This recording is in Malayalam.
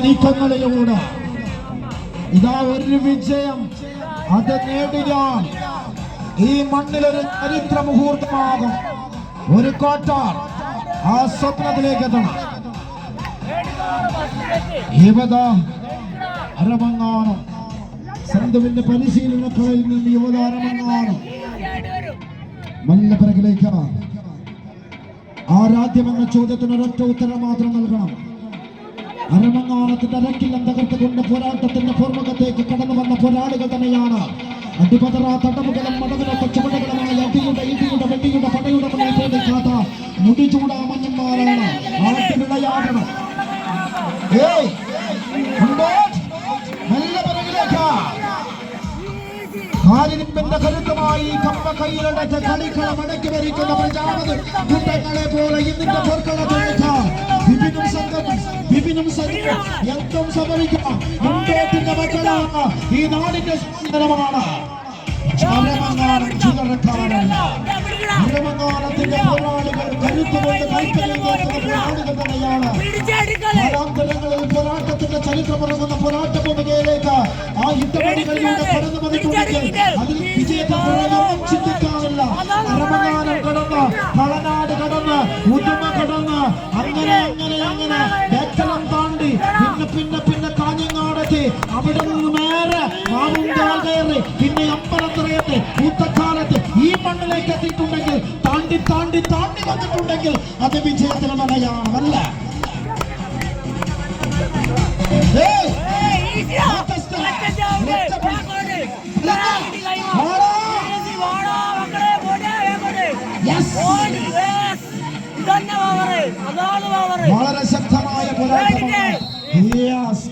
നീക്കങ്ങളിലൂടെ ഇതാ ഒരു വിജയം അത് നേടിയാൽ ഈ മണ്ണിലൊരു ചരിത്ര മുഹൂർത്തമാകും. ഒരു ക്വാർട്ടർ ആ സ്വപ്നത്തിലേക്ക് എത്തണം. അരമങ്ങാനം സന്ധുവിന്റെ പരിശീലനക്കളയിൽ നിന്ന് യുവത അരമങ്ങാനം മല്ലപ്പുറകിലേക്ക്. ആരാധ്യം എന്ന ചോദ്യത്തിന് ഒരൊറ്റ ഉത്തരം മാത്രം നൽകണം. അരമങ്ങാനത്തിന്റെ അരക്കില്ലം തകർത്തുകൊണ്ട് പോരാട്ടത്തിന്റെ പൂർവ്വകത്തേക്ക് കടന്നു വന്ന പോരാളികൾ തന്നെയാണ്. അടിപതറ തടവുകളും മടവിലൊക്കെ ചുവടുകളുമായി അടിയുടെ ഇടിയുടെ വെട്ടിയുടെ പടയുടെ മുന്നിൽ പേടിക്കാത്ത മുടിചൂടാമന്യന്മാരാണ്. ആട്ടിവിളയാടണം. കാലിരിപ്പിന്റെ കരുത്തുമായി കമ്പ കയ്യിലടച്ച് കളിക്കളം അടക്കി ഭരിക്കുന്ന പ്രജാപതി കുട്ടങ്ങളെ പോലെ ഇന്നിന്റെ പോർക്കളത്തിലേക്ക് വിപിനും സംഘം എന്തും സമരിക്കാം. മുൻപോട്ടിന്റെ മക്കളാണ്. ഈ നാടിന്റെ സുന്ദരമാണ്. അരമങ്ങാനത്തിന്റെ പോരാളികൾ കരുത്തുകൊണ്ട് കൈക്കലിൽ പോരാളികൾ തന്നെയാണ്. കാലാന്തരങ്ങളിൽ പോരാട്ടത്തിന്റെ ചരിത്രമുറങ്ങുന്ന പോരാട്ട ഭൂമികയിലേക്ക് ആ യുദ്ധപടികളിലൂടെ കടന്നു വന്നിട്ടുണ്ടെങ്കിൽ അതിൽ വിജയത്തെ ചിന്തിക്കാറില്ല. അരമങ്ങാനം കടന്ന് കളനാട് കടന്ന് ഉദുമ കടന്ന് അങ്ങനെ അങ്ങനെ അങ്ങനെ വെക്കലം താണ്ടി പിന്നെ കാഞ്ഞങ്ങാടെത്തി അവിടെ നിന്ന് നേരെ മാവുങ്കാൽ കയറി പിന്നെ അമ്പലത്തറയത്തെ കൂത്തക്കാലത്ത് ഈ മണ്ണിലേക്ക് എത്തിയിട്ടുണ്ടെങ്കിൽ താണ്ടി താണ്ടി താണ്ടി വന്നിട്ടുണ്ടെങ്കിൽ അത് വിജയത്തിന് നടയാണമല്ല. വളരെ ശക്തമായ പോരാട്ടമാണ്.